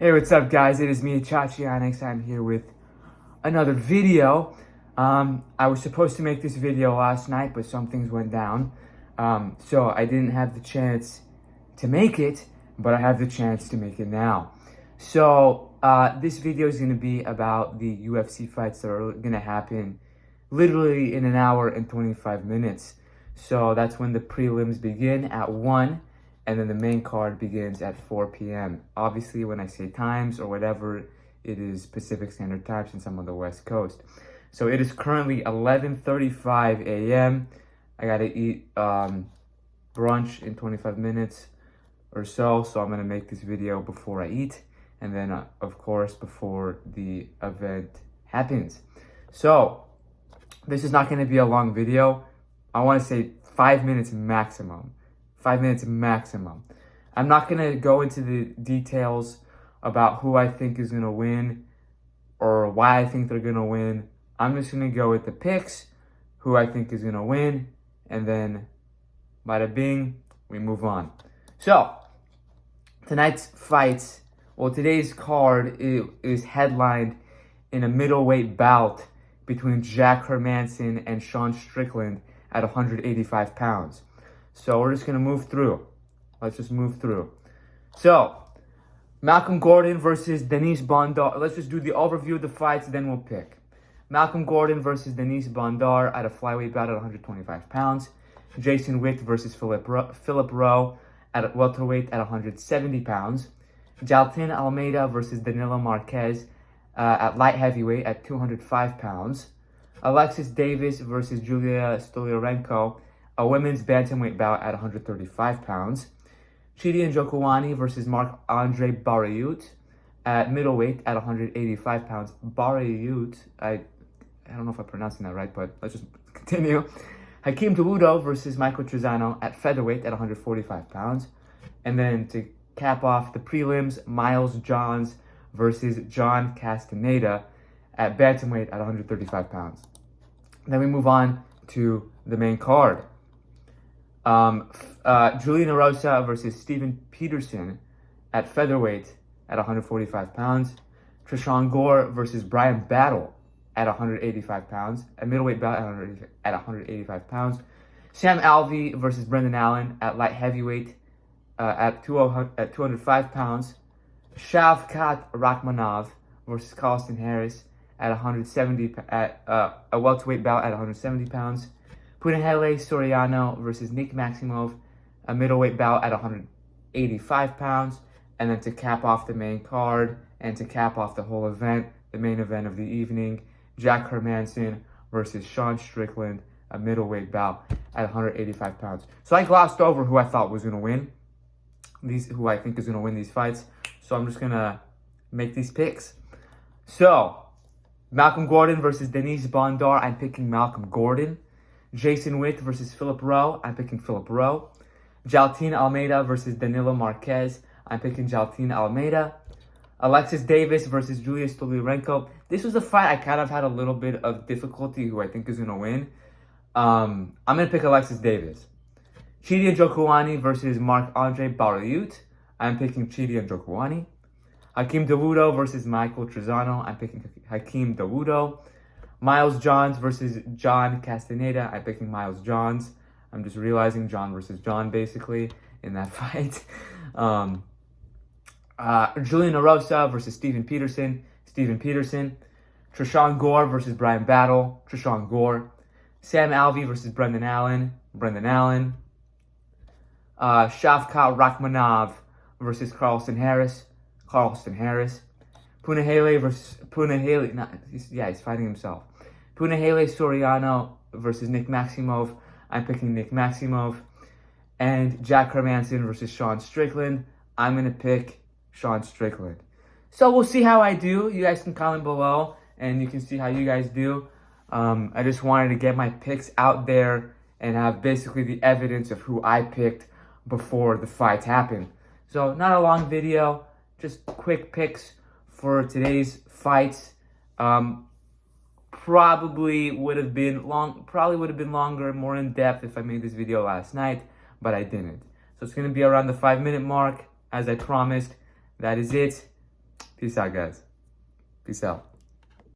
Hey, what's up, guys? It is me, Chachianix. I'm here with another video. I was supposed to make this video last night, but some things went down. So I didn't have the chance to make it, but I have the chance to make it now. So this video is going to be about the UFC fights that are going to happen literally in an hour and 25 minutes. So that's when the prelims begin at 1. And then the main card begins at 4 p.m. Obviously, when I say times or whatever, it is Pacific Standard Time since I'm on the West Coast. So it is currently 11:35 a.m. I gotta eat brunch in 25 minutes or so. So I'm gonna make this video before I eat, and then of course before the event happens. So this is not gonna be a long video. I want to say 5 minutes maximum. 5 minutes maximum. I'm not going to go into the details about who I think is going to win or why I think they're going to win. I'm just going to go with the picks, who I think is going to win, and then bada bing, we move on. So, tonight's fights, today's card is headlined in a middleweight bout between Jack Hermansson and Sean Strickland at 185 pounds. So we're just going to move through. Let's just move through. So, Malcolm Gordon versus Denise Bondar. Let's just do the overview of the fights, then we'll pick. Malcolm Gordon versus Denise Bondar at a flyweight bout at 125 pounds. Jason Witt versus Philip Rowe at a welterweight at 170 pounds. Jailton Almeida versus Danilo Marquez at light heavyweight at 205 pounds. Alexis Davis versus Julia Stolyarenko, a women's bantamweight bout at 135 pounds. Chidi Njokuani versus Marc-Andre Barriault at middleweight at 185 pounds. Barriault, I don't know if I'm pronouncing that right, but let's just continue. Hakeem Dawodo versus Michael Tresean at featherweight at 145 pounds. And then to cap off the prelims, Miles Johns versus John Castaneda at bantamweight at 135 pounds. Then we move on to the main card. Juliana Rosa versus Steven Peterson at featherweight at 145 pounds. Tresean Gore versus Brian Battle at 185 pounds. A middleweight bout at 185 pounds. Sam Alvey versus Brendan Allen at light heavyweight at 205 pounds. Shavkat Rakhmonov versus Carlston Harris at 170 at a welterweight bout at 170 pounds. Punahele Soriano versus Nick Maximov, a middleweight bout at 185 pounds. And then to cap off the main card and to cap off the whole event, the main event of the evening, Jack Hermansson versus Sean Strickland, a middleweight bout at 185 pounds. So I glossed over who I thought was going to win, who I think is going to win these fights. So I'm just going to make these picks. So, Malcolm Gordon versus Denise Bondar, I'm picking Malcolm Gordon. Jason Witt versus Philip Rowe, I'm picking Philip Rowe. Jailton Almeida versus Danilo Marquez, I'm picking Jailton Almeida. Alexis Davis versus Julia Stolyarenko. This was a fight I kind of had a little bit of difficulty who I think is going to win. I'm going to pick Alexis Davis. Chidi Njokuani versus Marc-Andre Barriault, I'm picking Chidi Njokuani. Hakeem Dawodo versus Michael Tresean, I'm picking Hakeem Dawodo. Miles Johns versus John Castaneda, I'm picking Miles Johns. I'm just realizing John versus John, basically, in that fight. Juliana Rosa versus Steven Peterson. Tresean Gore versus Brian Battle. Tresean Gore. Sam Alvey versus Brendan Allen. Shavkat Rakhmonov versus Carlston Harris. Punahele versus he's fighting himself. Punahele Soriano versus Nick Maximov, I'm picking Nick Maximov. And Jack Hermansson versus Sean Strickland, I'm going to pick Sean Strickland. So we'll see how I do. You guys can comment below and you can see how you guys do. I just wanted to get my picks out there and have basically the evidence of who I picked before the fights happened. So not a long video, just quick picks for today's fights. Probably would have been longer, more in depth if I made this video last night, but I didn't. So it's going to be around the 5-minute mark, as I promised. That is it. Peace out, guys. Peace out.